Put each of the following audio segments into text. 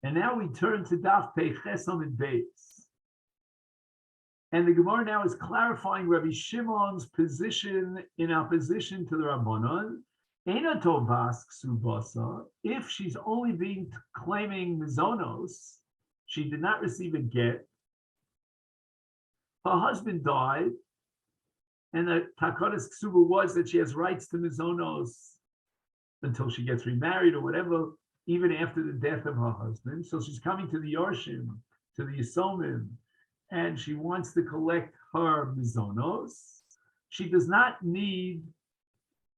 And now we turn to Daf Pei Chesam and Beis. And the Gemara now is clarifying Rabbi Shimon's position in opposition to the Rabbanon. Eina tovas ksubasa, if she's only claiming mizonos, she did not receive a get. Her husband died, and the takanas ksuba was that she has rights to mizonos until she gets remarried or whatever, even after the death of her husband. So she's coming to the Yorshim, to the Yisomim, and she wants to collect her mizonos. She does not need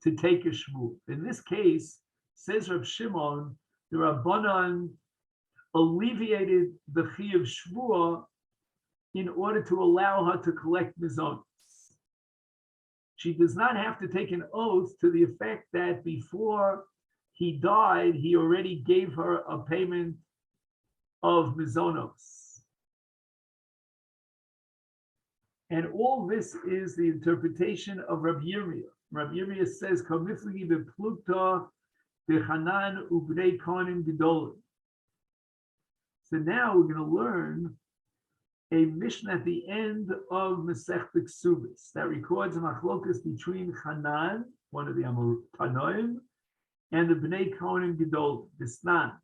to take a shvuah. In this case, says Reb Shimon, the Rabbanan alleviated the chi of shvuah in order to allow her to collect mizonos. She does not have to take an oath to the effect that before he died, he already gave her a payment of mizonos. And all this is the interpretation of Rabbi Yirmiyah. Rabbi Yirmiyah says, "Kamifligi beplukta bechanan ubnei kohanim gedolim." So now we're going to learn a Mishnah at the end of Masechet Ksubis that records a machlokas between Hanan, one of the Tanoim, and the Bnei Kohanim Gedolim, Bisnan.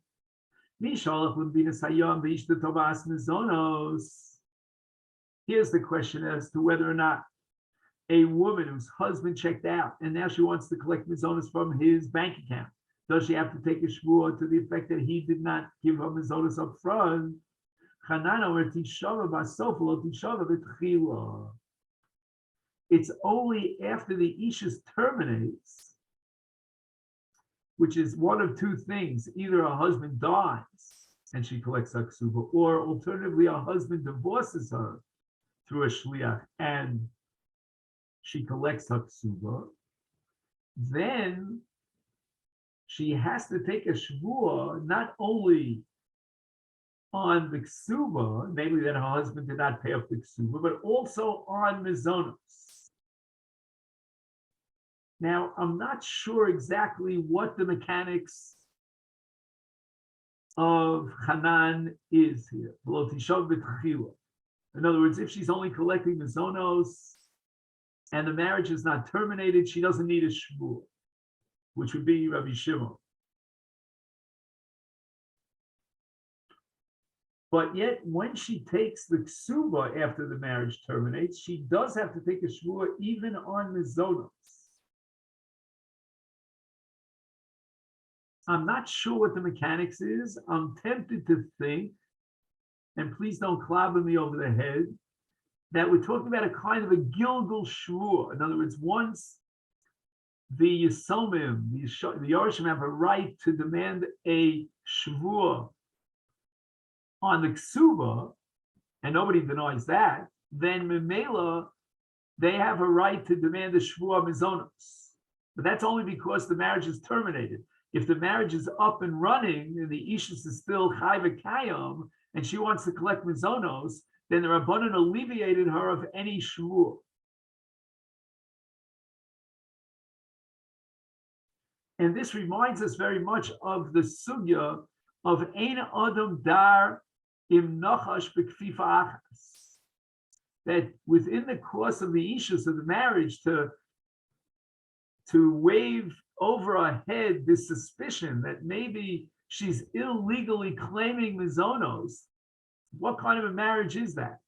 Mishalach l'binas hayom v'ishta tovas mizonos. Here's the question as to whether or not a woman whose husband checked out and now she wants to collect mizonos from his bank account, does she have to take a shvuah to the effect that he did not give her mizonos up front? It's only after the Ishus terminates, which is one of two things. Either her husband dies and she collects her ksuba, or alternatively, her husband divorces her through a shliach and she collects her ksuba. Then she has to take a shvuah not only on the ksuba, namely that her husband did not pay off the ksuba, but also on mizonos. Now, I'm not sure exactly what the mechanics of Hanan is here. In other words, if she's only collecting mizonos and the marriage is not terminated, she doesn't need a shvuah, which would be Rabbi Shimon. But yet, when she takes the ksuba after the marriage terminates, she does have to take a shvuah even on mizonos. I'm not sure what the mechanics is. I'm tempted to think, and please don't clobber me over the head, that we're talking about a kind of a Gilgal shvuah. In other words, once the Yisomim, the Yorshim have a right to demand a shvuah on the ksuba, and nobody denies that, then memela, they have a right to demand a shvuah mizonos. But that's only because the marriage is terminated. If the marriage is up and running and the ishus is still chai v'kayam and she wants to collect mizonos, then the Rabbanan alleviated her of any shvuah. And this reminds us very much of the sugya of ein adam dar im nachash b'kfifa achas, that within the course of the ishus of the marriage to wave over our head this suspicion that maybe she's illegally claiming mizonos. What kind of a marriage is that?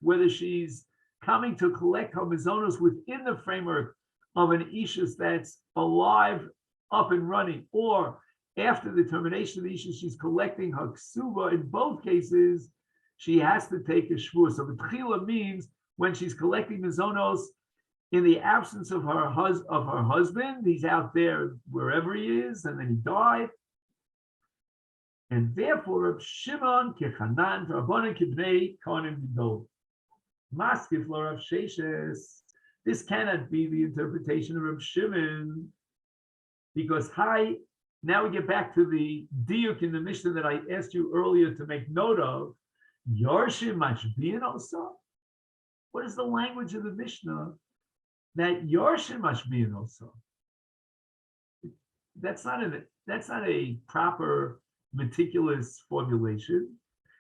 Whether she's coming to collect her mizonos within the framework of an ishus that's alive, up and running, or after the termination of the ishus, she's collecting her ksuba. In both cases, she has to take a shvuah. So b'tchila means when she's collecting mizonos in the absence of her husband, he's out there wherever he is, and then he died. And therefore, Reb Shimon kechanan Rabbanan kibnei kohanim gedolim. Maskif lo Rav Sheshes. This cannot be the interpretation of Reb Shimon, because now we get back to the diuk in the Mishnah that I asked you earlier to make note of. Yorshim mashbiyan also. What is the language of the Mishnah that Yorshin must be an also. That's not a proper meticulous formulation.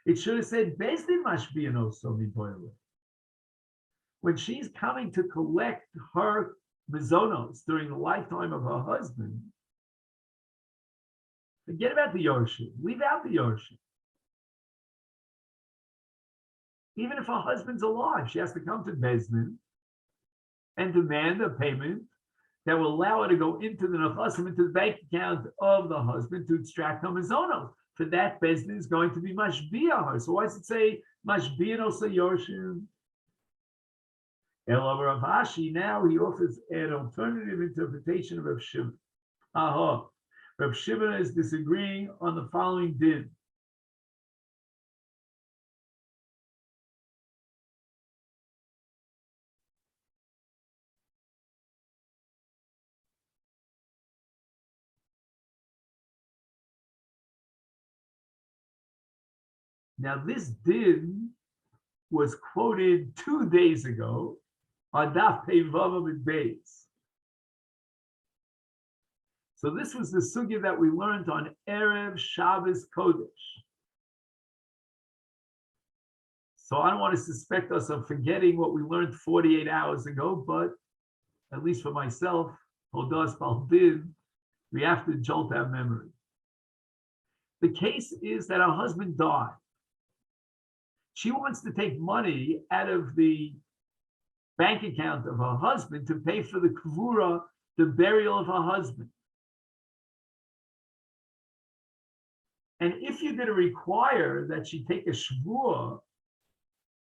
It should have said Bezdin must be an also miboile. When she's coming to collect her mizonos during the lifetime of her husband, forget about the Yorshin. Leave out the Yorshin. Even if her husband's alive, she has to come to Bezdin and demand a payment that will allow her to go into the nechasim, into the bank account of the husband to extract her mizonos. For that, Bezdin is going to be mashbia her. So why does it say mashbia also Yorshin? El Rav Ashi, now he offers an alternative interpretation of Rav Shimon. Aha. Rav Shimon is disagreeing on the following din. Now, this din was quoted 2 days ago on Daf Pei Vav and Beis. So this was the sugya that we learned on Erev Shabbos Kodesh. So I don't want to suspect us of forgetting what we learned 48 hours ago, but at least for myself, Hodas Baldin, we have to jolt our memory. The case is that her husband died. She wants to take money out of the bank account of her husband to pay for the kavura, the burial of her husband. And if you're going to require that she take a shvuah,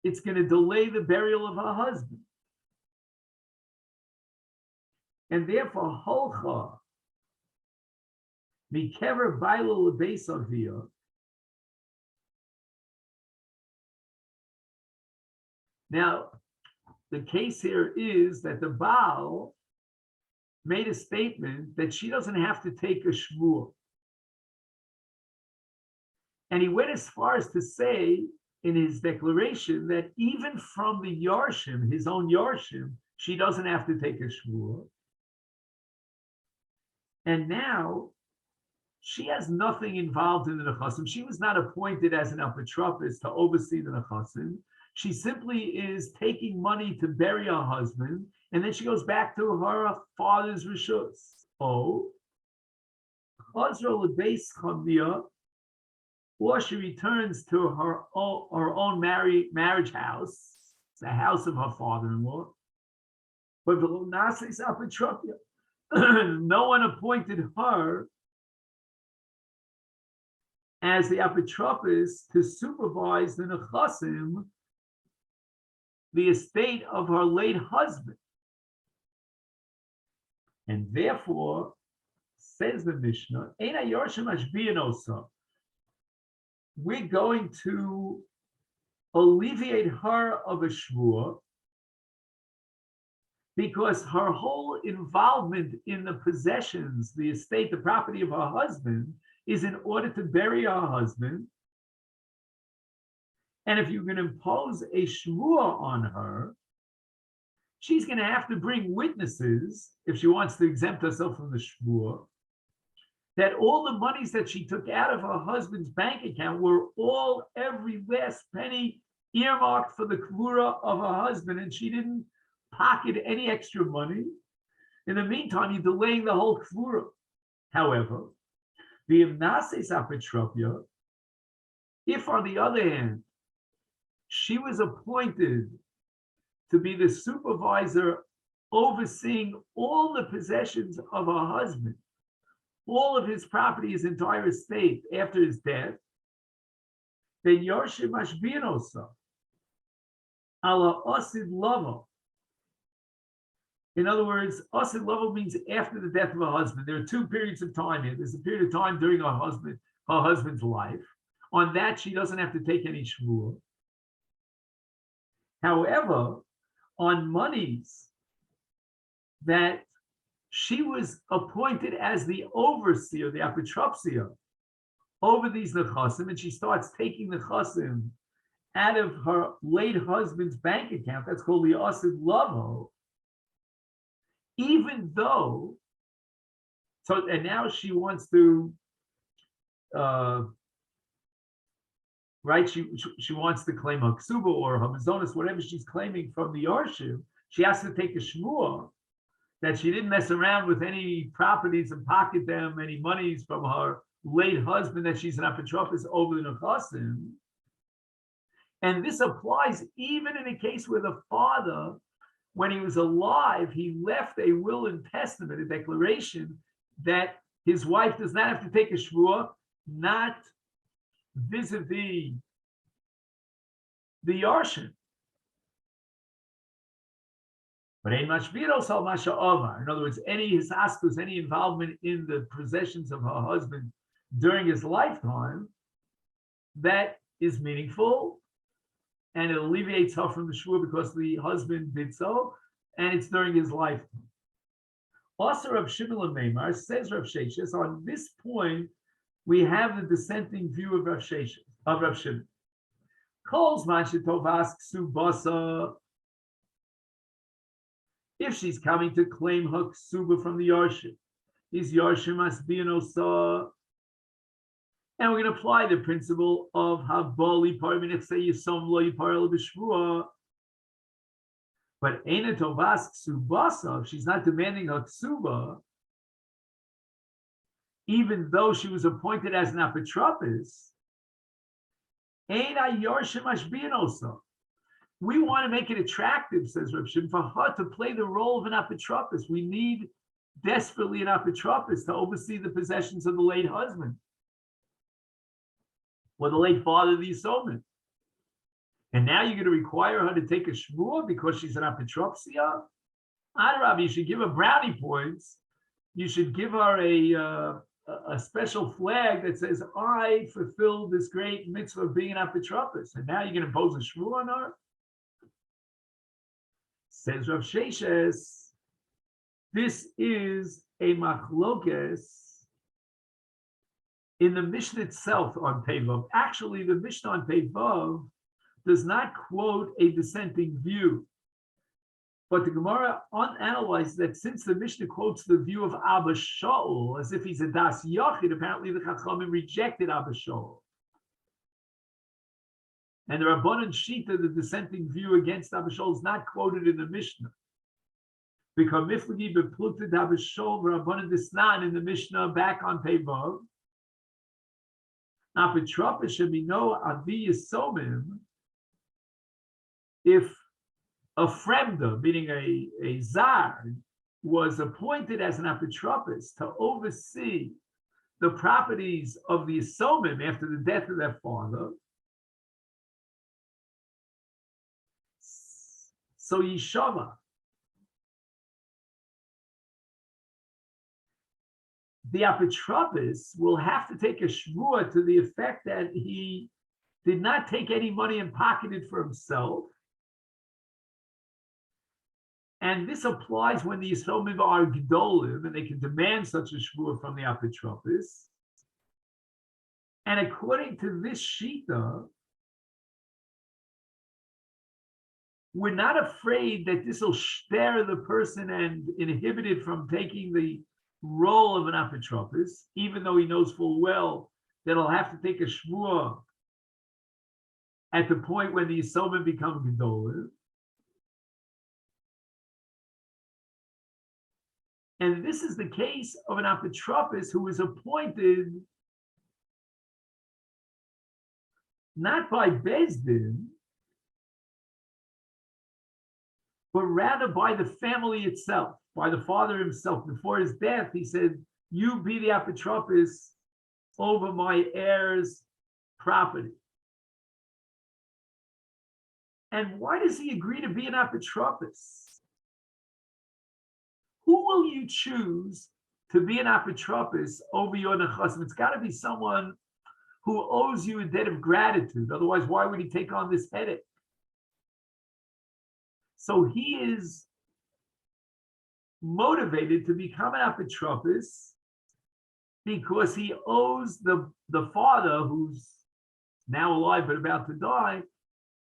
it's going to delay the burial of her husband. And therefore, holcha mikever bailo lebeis aviyah. Now, the case here is that the Baal made a statement that she doesn't have to take a shvuah. And he went as far as to say in his declaration that even from the Yarshim, his own Yarshim, she doesn't have to take a shvuah. And now she has nothing involved in the nechasim. She was not appointed as an apotropis to oversee the nechasim. She simply is taking money to bury her husband, and then she goes back to her father's rishus. Oh, or she returns to her own marriage house, the house of her father-in-law. But no one appointed her as the apotropis to supervise the nechasim, the estate of her late husband. And therefore, says the Mishnah, we're going to alleviate her of a shvuah because her whole involvement in the possessions, the estate, the property of her husband, is in order to bury her husband. And if you're going to impose a shvuah on her, she's going to have to bring witnesses, if she wants to exempt herself from the shvuah, that all the monies that she took out of her husband's bank account were all, every last penny, earmarked for the kavura of her husband, and she didn't pocket any extra money. In the meantime, you're delaying the whole kavura. However, the imnases apotropia, if on the other hand, she was appointed to be the supervisor overseeing all the possessions of her husband, all of his property, his entire estate after his death, then Yorshim Mashbian also. Ala Osid Lavo. In other words, Osid Lavo means after the death of her husband. There are 2 periods of time here. There's a period of time during her husband's life. On that, she doesn't have to take any shvuah. However, on monies that she was appointed as the overseer, the apotropsia, over these nechasim, and she starts taking nechasim out of her late husband's bank account, that's called the asid lavo, even though, so, and now she wants to, right? She wants to claim her ksuba or her mazonis, whatever she's claiming from the Yarshim. She has to take a shmua that she didn't mess around with any properties and pocket them any monies from her late husband, that she's an apotropos over the nechasim. And this applies even in a case where the father, when he was alive, he left a will and testament, a declaration that his wife does not have to take a shvua, not vis-a-vis the Yarshim. But ain't mashviros al masha omar. In other words, any hisaskus, any involvement in the possessions of her husband during his lifetime, that is meaningful, and it alleviates her from the shvua because the husband did so, and it's during his lifetime. Also, Rav Shimon Meimar says Rav Sheshes, on this point, we have the dissenting view of Rav Sheshes, of Rav Shimon. Calls Mashetovas Ksubasa. If she's coming to claim her ksuba from the Yarshim, these Yarshim must be an osa. And we're going to apply the principle of Habali Parmin, if say Yisom Lo Yiparel B'Shvua. But Eina Tovas Ksubasa, if she's not demanding her ksuba, even though she was appointed as an apotropis, Eina Yarshim must be an osa. We want to make it attractive, says Rav Shimon, for her to play the role of an apotropis. We need desperately an apotropis to oversee the possessions of the late husband or the late father of the Yisomim. And now you're going to require her to take a shmua because she's an apotropsia? Adarab, you should give her brownie points. You should give her a special flag that says, I fulfilled this great mitzvah of being an apotropis. And now you're going to impose a shmua on her? Says Rav Sheshes, this is a machlokes in the Mishnah itself on Pevav. Actually, the Mishnah on Pevav does not quote a dissenting view, but the Gemara analyzes that since the Mishnah quotes the view of Abba Shaul as if he's a das yachid, apparently the Chachamim rejected Abba Shaul. And the Rabbanan Shita, the dissenting view against Abba Shaul, is not quoted in the Mishnah. Because Miflagi bepluted Abba Shaul, Rabbanan Disnan in the Mishnah back on Pevav. Apotropos should be no Avi Yisomim if a fremda, meaning a zar, was appointed as an apotropos to oversee the properties of the Yisomim after the death of their father. So Yishama, the apotropos will have to take a shvua to the effect that he did not take any money and pocketed for himself. And this applies when the Yisomim are gedolim and they can demand such a shvua from the apotropos. And according to this shita, we're not afraid that this will stare the person and inhibit it from taking the role of an apotropos, even though he knows full well that he'll have to take a shmua at the point when the Yisomim become gedolim. And this is the case of an apotropos who is appointed not by Beis Din, but rather by the family itself, by the father himself. Before his death, he said, you be the apotropos over my heir's property. And why does he agree to be an apotropos? Who will you choose to be an apotropos over your nechasim? It's got to be someone who owes you a debt of gratitude. Otherwise, why would he take on this headache? So he is motivated to become an apotropos because he owes the father, who's now alive but about to die,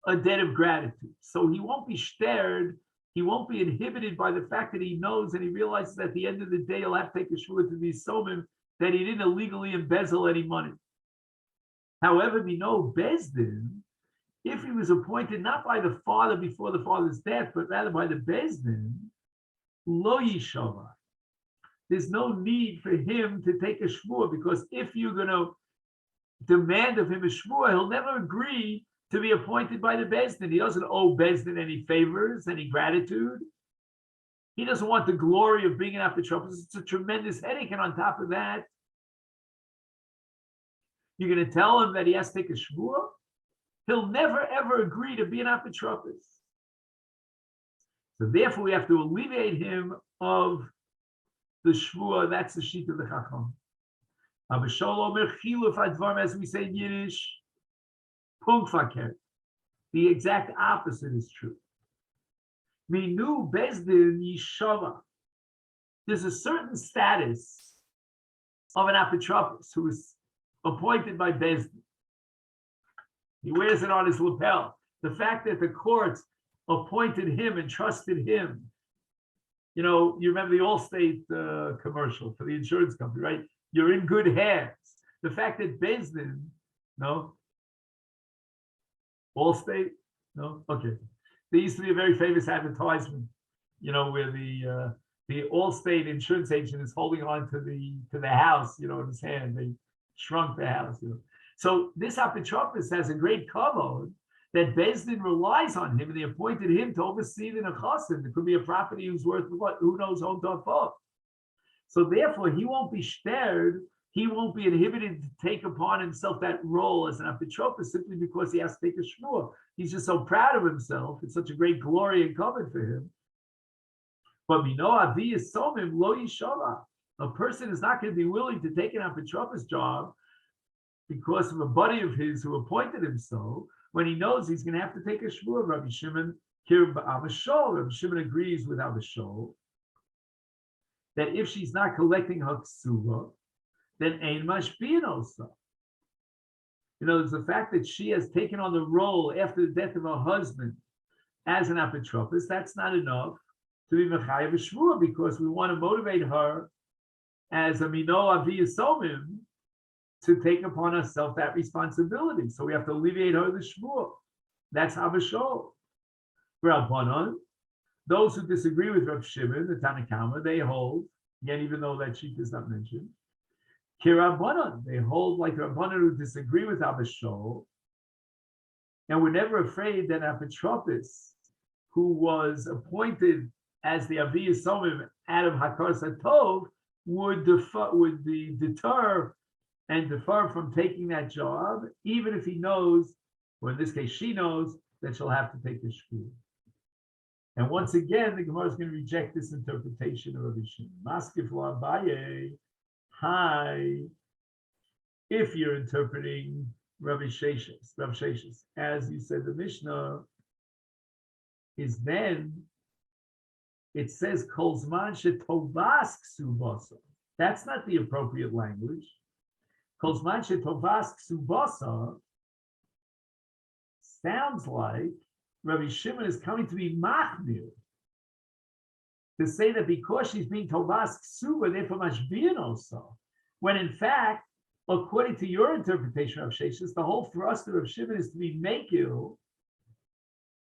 a debt of gratitude. So he won't be stared he won't be inhibited by the fact that he knows and he realizes at the end of the day he'll have to take a shvua to be somim that he didn't illegally embezzle any money. However, we know Bezdin, if he was appointed not by the father before the father's death, but rather by the Bezdin, lo yishava. There's no need for him to take a shvua, because if you're going to demand of him a shvua, he'll never agree to be appointed by the Bezdin. He doesn't owe Bezdin any favors, any gratitude. He doesn't want the glory of being an apotropos. It's a tremendous headache. And on top of that, you're going to tell him that he has to take a shvua? He'll never, ever agree to be an apotropos. So therefore, we have to alleviate him of the shvua. That's the sheet of the chacham. As we say in Yiddish, the exact opposite is true. Minu bezdin yishava. There's a certain status of an apotropos who is appointed by bezdin. He wears it on his lapel. The fact that the courts appointed him and trusted him. You know, you remember the Allstate commercial for the insurance company, right? You're in good hands. The fact that bezdin, no. Allstate? No? Okay. There used to be a very famous advertisement, you know, where the Allstate insurance agent is holding on to the house, you know, in his hand. They shrunk the house, you know. So this apotropos has a great kavod that Bezdin relies on him, and they appointed him to oversee the nechasim. It could be a property who's worth what, who knows, home to a. So therefore, he won't be spared. He won't be inhibited to take upon himself that role as an apotropos simply because he has to take a shvua. He's just so proud of himself. It's such a great glory and covet for him. But avi yisomim lo yishava. A person is not going to be willing to take an apotropos job because of a buddy of his who appointed him so, when he knows he's going to have to take a shvua. Rabbi Shimon kir b'avashol. Rabbi Shimon agrees with avashol that if she's not collecting her ksuva, then ein mashpin also. You know, there's the fact that she has taken on the role after the death of her husband as an apotropos. That's not enough to be mechayev a shvua, because we want to motivate her as a mino avi yisomim to take upon herself that responsibility. So we have to alleviate her the shvua. That's havashol. Rabbanon, those who disagree with Rav Shimon, the Tanakama, they hold, again, even though that sheet is not mentioned, Kirabbanon, they hold like Rabbanon who disagree with Abishol, and we're never afraid that apotropos, who was appointed as the Avi Yisomim out of Hakar Satov, would deter and defer from taking that job, even if he knows, or in this case she knows, that she'll have to take the shvua. And once again, the Gemara is going to reject this interpretation of Rabbi Shimon. Maskif lo Abaye. Hi, if you're interpreting Rav Sheshes, as you said, the Mishnah is then, it says, Kol Zman shetovas ksubasa. That's not the appropriate language. Kol Zman shetovas ksubasa sounds like Rabbi Shimon is coming to be machmir, to say that because she's being tovas ksuba, therefore mashbian also. When in fact, according to your interpretation of Sheshes, the whole thrust of Shimon is to be mekil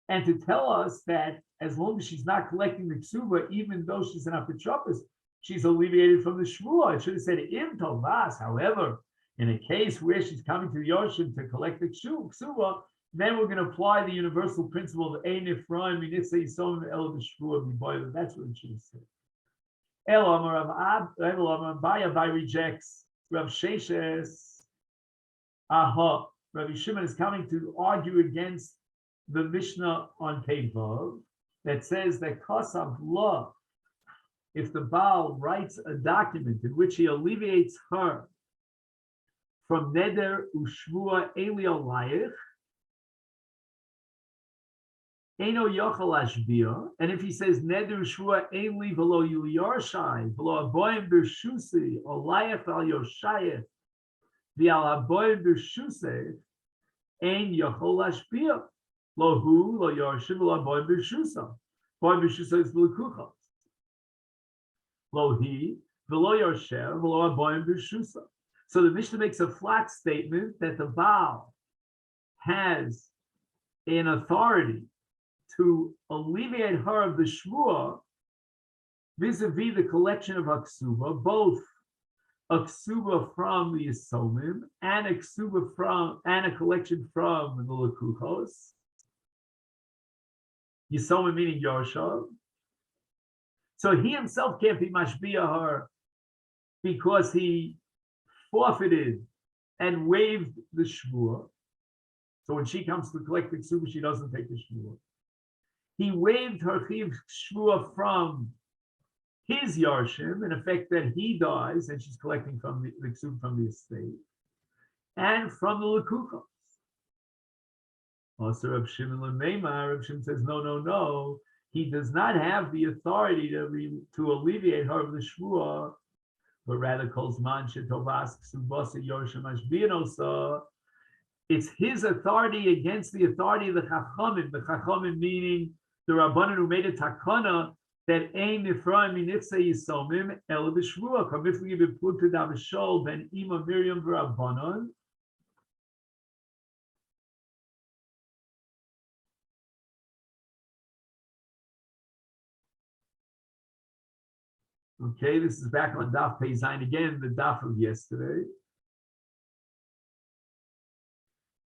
and to tell us that as long as she's not collecting the ksuba, even though she's an apotropos, she's alleviated from the shvua. It should have said im tovas. However, in a case where she's coming to the ocean to collect the ksuba, then we're going to apply the universal principle of ein ifraim minitza yisom el b'shvua b'boiler. That's what it should have said. Elamar Abai rejects Rav Sheshes. Aha, Rabbi Shimon is coming to argue against the Mishnah on Kevav that says that kasav la, if the Baal writes a document in which he alleviates her from neder ushvua eli alayich, Eino yochel ashbia, and if he says neder shvua ein li v'lo yulyarshai v'lo aboyim b'shusi olayach al yoshayef v'al aboyim b'shusi ein yochel ashbia lo hu lo yarshim v'lo aboyim b'shusa. Boy b'shusa is l'kuchos. Lo he v'lo yosher v'lo aboyim b'shusa. So the Mishnah makes a flat statement that the Baal has an authority to alleviate her of the shvuah vis-a-vis the collection of aksuba, both a ksuba from the Yisomim and a ksuba from and a collection from the Lekuchos. Yisomim meaning Yosha. So he himself can't be mashbiah her because he forfeited and waived the shvuah. So when she comes to collect the ksuba, she doesn't take the shvuah. He waived her chiv shvuah from his yarshim, in effect that he dies and she's collecting from the ksuba from the estate, and from the lekuchos. Also, Reb Shimon L'meimah, Reb Shimon says, no. He does not have the authority to alleviate her of the shvuah, but rather calls man shetovas ksubasa yorshim ashbiyanosa. It's his authority against the authority of the chachamim. The chachamim meaning the rabbanan who made a takana that ein nifraim minifsa yisomim el b'shvuah kamifli b'plukta davashol ben ima Miriam v'rabbanan. Okay, this is back on Daf Pei Zayin again, the Daf of yesterday.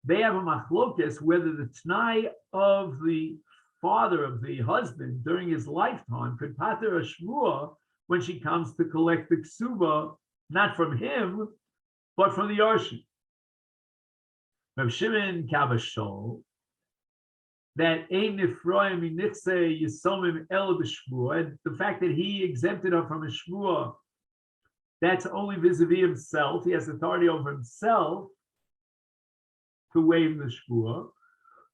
They have a machlokes whether the t'nai of the father of the husband during his lifetime could pater a shvuah when she comes to collect the ksuba, not from him, but from the yarshim. Reb Shimon Kabashol, that ein nifroim minichse yisomim el b'shvuah, and the fact that he exempted her from a shvuah, that's only vis-a-vis himself. He has authority over himself to waive the shvuah,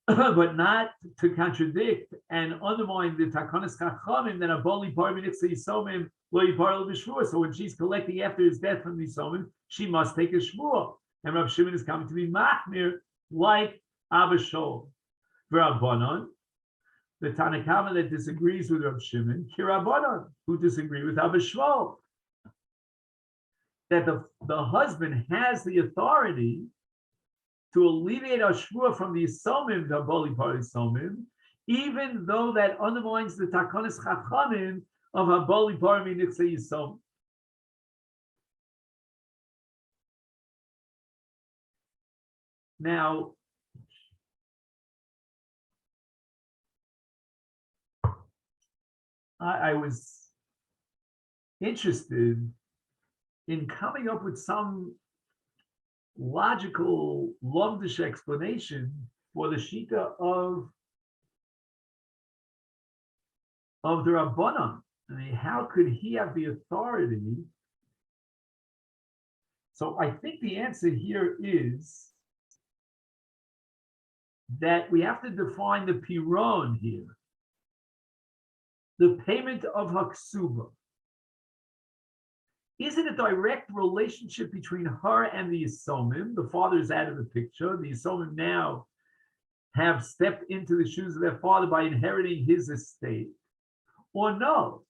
but not to contradict and undermine the takanas chachamim that aboli par minichse yisomim lo yipar el b'shvuah. So when she's collecting after his death from the yisomim, she must take a shvuah. And Rav Shimon is coming to be machmir like Abba Shol. Rabbanon, the Tanakama that disagrees with Rav Shimon, Kirabbanon, who disagree with Abba Shmuel, that the husband has the authority to alleviate a shvuah from the Yisomim, the Aboli Par Yisomim, even though that undermines the Takonis Chachamim of Aboli Par Minichse Yisomim. Now, I was interested in coming up with some logical lomdish explanation for the shita of the Rabbanan. I mean, how could he have the authority? So I think the answer here is that we have to define the piron here. The payment of haksuba. Is it a direct relationship between her and the Yisomim? The father is out of the picture. The Yisomim now have stepped into the shoes of their father by inheriting his estate. Or no,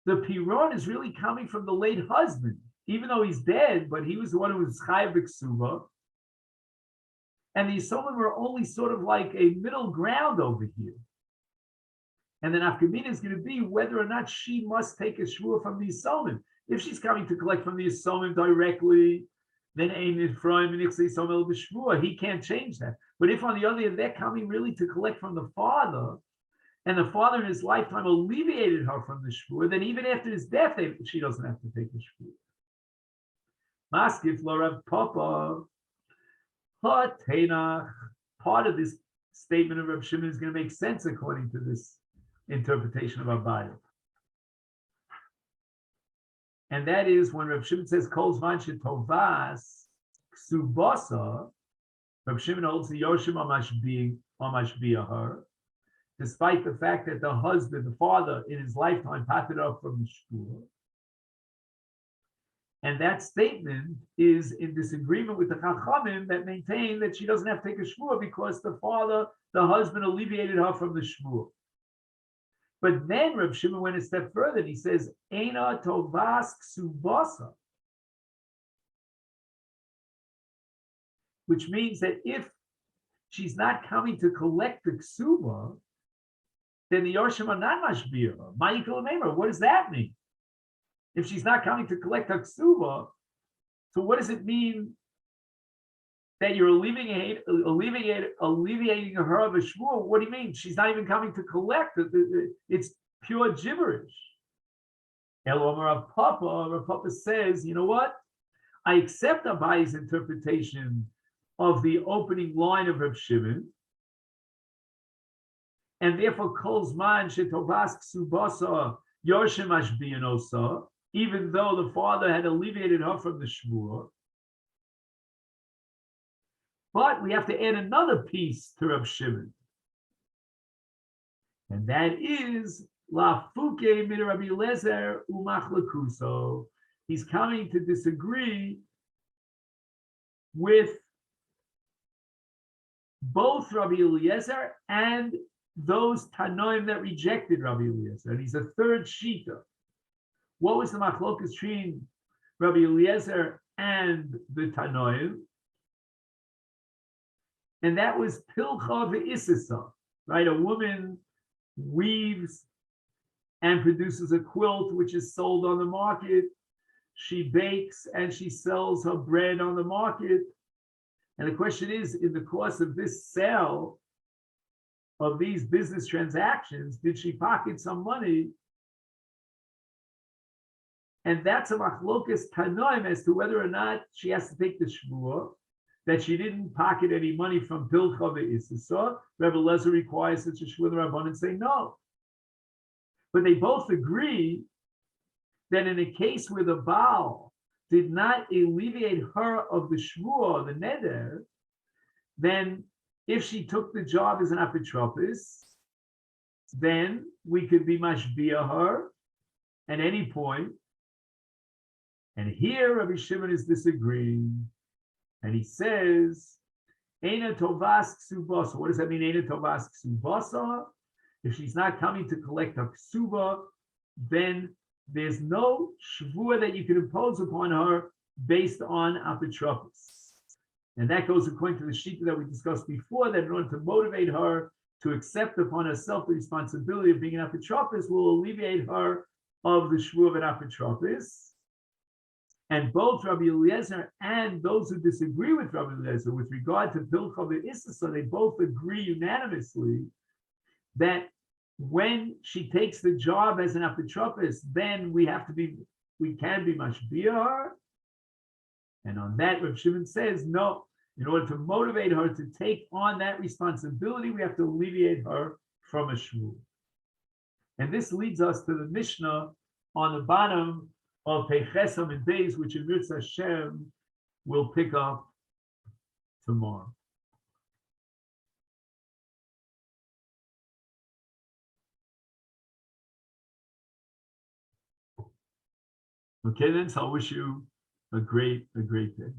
the piron is really coming from the late husband, even though he's dead, but he was the one who was chayav b'ksuba. And the Yisomim were only sort of like a middle ground over here. And then Afkamina is going to be whether or not she must take a shvuah from the Yisomim. If she's coming to collect from the Yisomim directly, then ein nifroim minichse yisomim el b'shvuah. He can't change that. But if on the other hand, they're coming really to collect from the father, and the father in his lifetime alleviated her from the shvuah, then even after his death, she doesn't have to take the shvuah. Maskif lo Rav Papa ha'tenach. Part of this statement of Rav Shimon is going to make sense according to this interpretation of Abaye. And that is when Rav Shimon says Kol Zman Shetovas Ksubasa, Rav Shimon holds the Yoshim Amashbiyah, despite the fact that the husband, the father, in his lifetime patted up from the shvuah. And that statement is in disagreement with the Chachamim that maintain that she doesn't have to take a shvuah because the father, the husband, alleviated her from the shvuah. But then Reb Shimon went a step further and he says, Eina tovas ksubasa, which means that if she's not coming to collect the ksuba, then the Yorshim are not mashbir. Ma'ikol neighbor, what does that mean? If she's not coming to collect her ksuba, so what does it mean that you're alleviating her of a shvur? What do you mean? She's not even coming to collect. It's pure gibberish. Rav Papa says, you know what? I accept Abai's interpretation of the opening line of Reb Shimon, and therefore Kol Zman Shetovas Ksubasa Yoshim Ashbiyanosa, even though the father had alleviated her from the shvur. But we have to add another piece to Reb Shimon, and that is La Fuke Min Rabbi Lezer Umachlakuso. He's coming to disagree with both Rabbi Eliezer and those Tanoim that rejected Rabbi Eliezer. And he's a third Shita. What was the machlokas between Rabbi Eliezer and the Tanoim? And that was Pilcha ve'isisa, right? A woman weaves and produces a quilt which is sold on the market. She bakes and she sells her bread on the market. And the question is, in the course of this sale of these business transactions, did she pocket some money? And that's a machlokas tanoim as to whether or not she has to take the shvur, that she didn't pocket any money from Pilcha ve'isisa. Rebbe Lezer requires such a shvur, the Rabbanan say no. But they both agree that in a case where the Baal did not alleviate her of the shvur, the neder, then if she took the job as an apotropis, then we could be mashbia her at any point. And here Rabbi Shimon is disagreeing. And he says, Eina tovas ksubasa. What does that mean, Eina tovas ksubasa? If she's not coming to collect her ksuba, then there's no shvua that you can impose upon her based on apotropis. And that goes according to the shita that we discussed before, that in order to motivate her to accept upon herself the responsibility of being an apotropis will alleviate her of the shvua of an apotropis. And both Rabbi Eliezer and those who disagree with Rabbi Eliezer with regard to Pilcha ve'isisa, they both agree unanimously that when she takes the job as an apotropis, then we can be mashbia her. And on that, Rav Shimon says, no, in order to motivate her to take on that responsibility, we have to alleviate her from a shvur. And this leads us to the Mishnah on the bottom of Peichesam and Beis, which in Mirz Hashem will pick up tomorrow. Okay, then, so I wish you a great day.